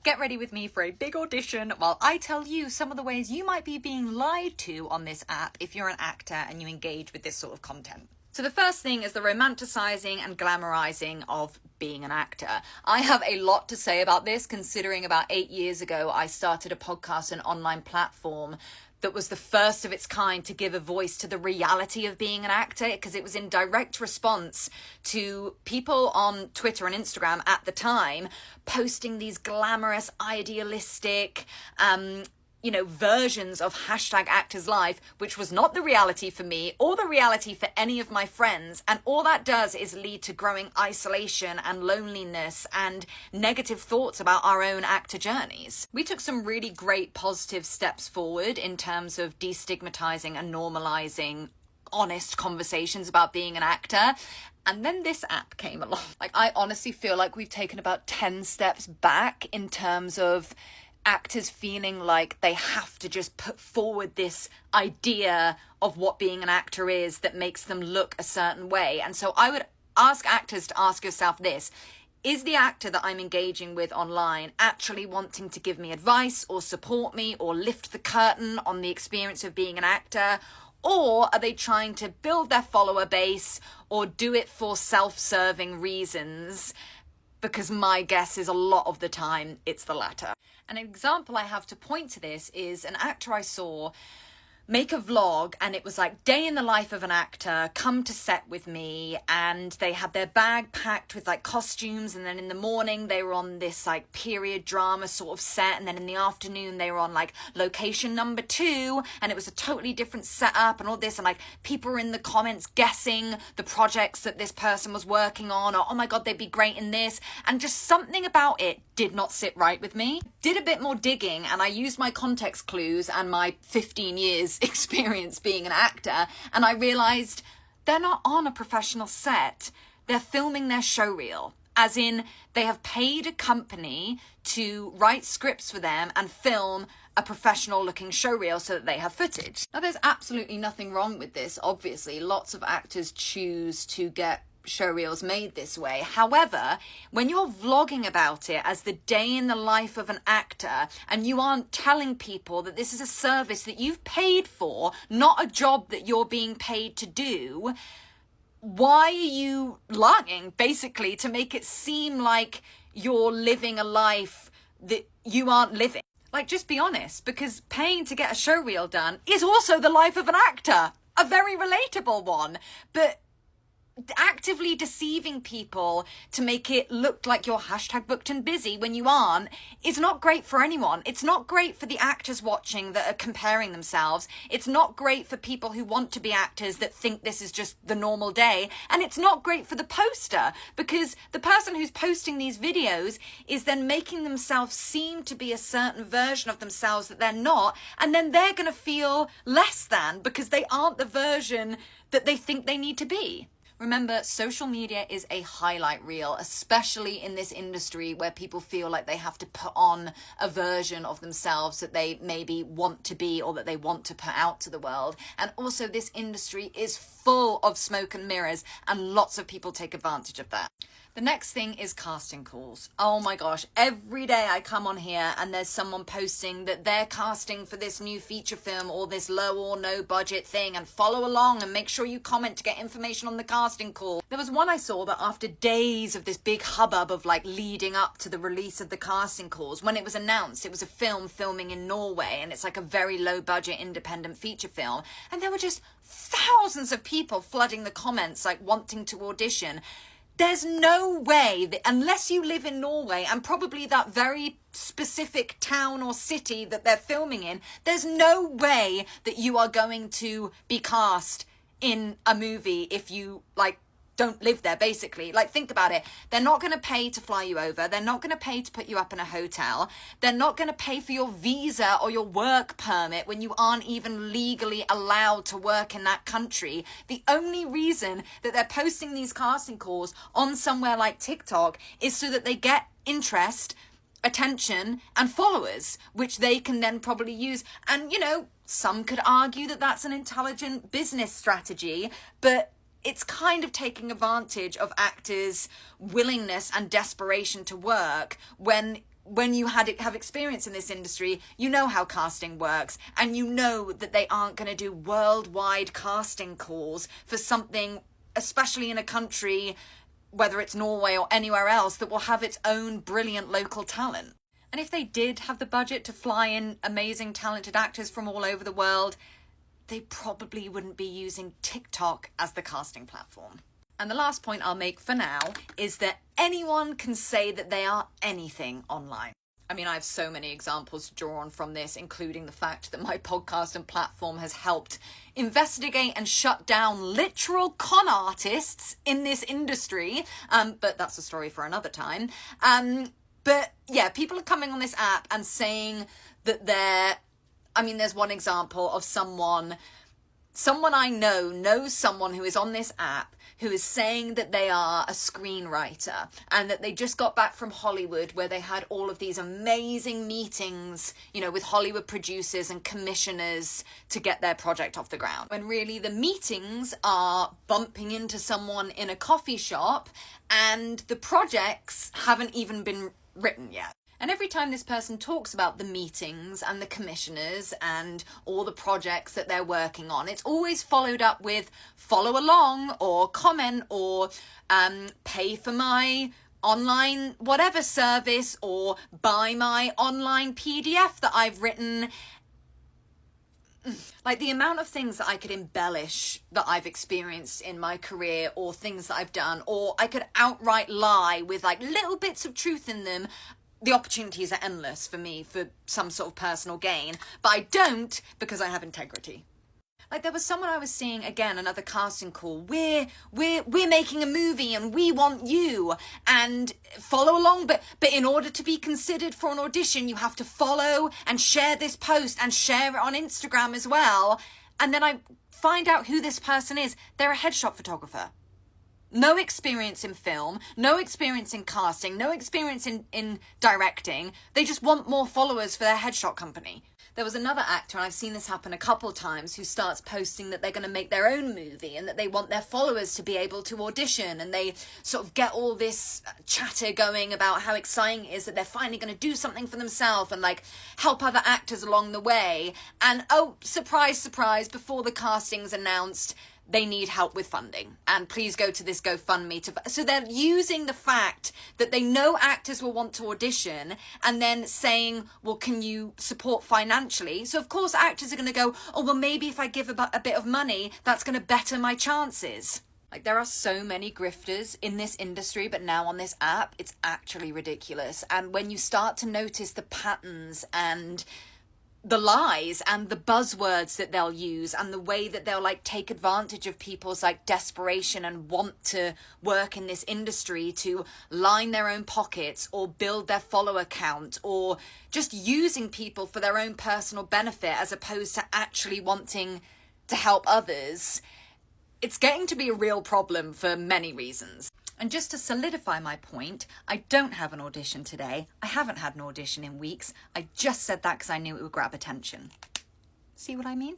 Get ready with me for a big audition while I tell you some of the ways you might be being lied to on this app if you're an actor and you engage with this sort of content. So the first thing is the romanticizing and glamorizing of being an actor. I have a lot to say about this, considering about 8 years ago, I started a podcast and online platform that was the first of its kind to give a voice to the reality of being an actor, because it was in direct response to people on Twitter and Instagram at the time posting these glamorous, idealistic, versions of #actors life, which was not the reality for me or the reality for any of my friends. And all that does is lead to growing isolation and loneliness and negative thoughts about our own actor journeys. We took some really great positive steps forward in terms of destigmatizing and normalizing honest conversations about being an actor. And then this app came along. I honestly feel like we've taken about 10 steps back in terms of actors feeling like they have to just put forward this idea of what being an actor is that makes them look a certain way. And so I would ask actors to ask yourself this: is the actor that I'm engaging with online actually wanting to give me advice or support me or lift the curtain on the experience of being an actor? Or are they trying to build their follower base or do it for self-serving reasons? Because my guess is a lot of the time it's the latter. An example I have to point to this is an actor I saw make a vlog, and it was like day in the life of an actor, come to set with me, and they had their bag packed with like costumes, and then in the morning they were on this like period drama sort of set, and then in the afternoon they were on like location number 2, and it was a totally different setup and all this, and like people were in the comments guessing the projects that this person was working on, or oh my god, they'd be great in this, and just something about it did not sit right with me. Did a bit more digging, and I used my context clues and my 15 years experience being an actor, and I realized they're not on a professional set. They're filming their showreel, as in they have paid a company to write scripts for them and film a professional looking showreel so that they have footage. Now, there's absolutely nothing wrong with this. Obviously, lots of actors choose to get showreels made this way. However, when you're vlogging about it as the day in the life of an actor, and you aren't telling people that this is a service that you've paid for, not a job that you're being paid to do, why are you lying, basically, to make it seem like you're living a life that you aren't living? Like, just be honest, because paying to get a showreel done is also the life of an actor, a very relatable one. But actively deceiving people to make it look like you're #booked and busy when you aren't is not great for anyone. It's not great for the actors watching that are comparing themselves. It's not great for people who want to be actors that think this is just the normal day. And it's not great for the poster, because the person who's posting these videos is then making themselves seem to be a certain version of themselves that they're not. And then they're going to feel less than because they aren't the version that they think they need to be. Remember, social media is a highlight reel, especially in this industry where people feel like they have to put on a version of themselves that they maybe want to be or that they want to put out to the world. And also, this industry is full of smoke and mirrors, and lots of people take advantage of that. The next thing is casting calls. Oh my gosh, every day I come on here and there's someone posting that they're casting for this new feature film or this low or no budget thing, and follow along and make sure you comment to get information on the casting call. There was one I saw that after days of this big hubbub of like leading up to the release of the casting calls, when it was announced it was a film filming in Norway, and it's like a very low budget independent feature film, and there were just thousands of people flooding the comments like wanting to audition. There's no way that, unless you live in Norway and probably that very specific town or city that they're filming in, there's no way that you are going to be cast in a movie if you don't live there, basically. Think about it. They're not going to pay to fly you over. They're not going to pay to put you up in a hotel. They're not going to pay for your visa or your work permit when you aren't even legally allowed to work in that country. The only reason that they're posting these casting calls on somewhere like TikTok is so that they get interest, attention, and followers, which they can then probably use. And, some could argue that that's an intelligent business strategy, but it's kind of taking advantage of actors' willingness and desperation to work when when you have experience in this industry, you know how casting works, and you know that they aren't going to do worldwide casting calls for something, especially in a country, whether it's Norway or anywhere else, that will have its own brilliant local talent. And if they did have the budget to fly in amazing, talented actors from all over the world, they probably wouldn't be using TikTok as the casting platform. And the last point I'll make for now is that anyone can say that they are anything online. I mean, I have so many examples to draw on from this, including the fact that my podcast and platform has helped investigate and shut down literal con artists in this industry. But that's a story for another time. But yeah, people are coming on this app and saying that there's one example of someone I know knows someone who is on this app who is saying that they are a screenwriter and that they just got back from Hollywood, where they had all of these amazing meetings, with Hollywood producers and commissioners to get their project off the ground. When really the meetings are bumping into someone in a coffee shop and the projects haven't even been written yet. And every time this person talks about the meetings and the commissioners and all the projects that they're working on, it's always followed up with follow along or comment or pay for my online whatever service or buy my online PDF that I've written. Like, the amount of things that I could embellish that I've experienced in my career, or things that I've done, or I could outright lie with like little bits of truth in them. The opportunities are endless for me for some sort of personal gain, but I don't, because I have integrity. Like, there was someone I was seeing, again, another casting call. We're making a movie and we want you, and follow along. But in order to be considered for an audition, you have to follow and share this post and share it on Instagram as well. And then I find out who this person is. They're a headshot photographer. No experience in film, no experience in casting, no experience in directing. They just want more followers for their headshot company. There was another actor, and I've seen this happen a couple times, who starts posting that they're going to make their own movie and that they want their followers to be able to audition, and they sort of get all this chatter going about how exciting it is that they're finally going to do something for themselves and like help other actors along the way. And oh, surprise, surprise, before the casting's announced, they need help with funding, and please go to this GoFundMe so they're using the fact that they know actors will want to audition and then saying, well, can you support financially? So of course actors are going to go, oh, well, maybe if I give a bit of money, that's going to better my chances. Like, there are so many grifters in this industry, but now on this app, it's actually ridiculous. And when you start to notice the patterns and the lies and the buzzwords that they'll use and the way that they'll like take advantage of people's like desperation and want to work in this industry to line their own pockets or build their follower count, or just using people for their own personal benefit as opposed to actually wanting to help others, it's getting to be a real problem for many reasons. And just to solidify my point, I don't have an audition today. I haven't had an audition in weeks. I just said that because I knew it would grab attention. See what I mean?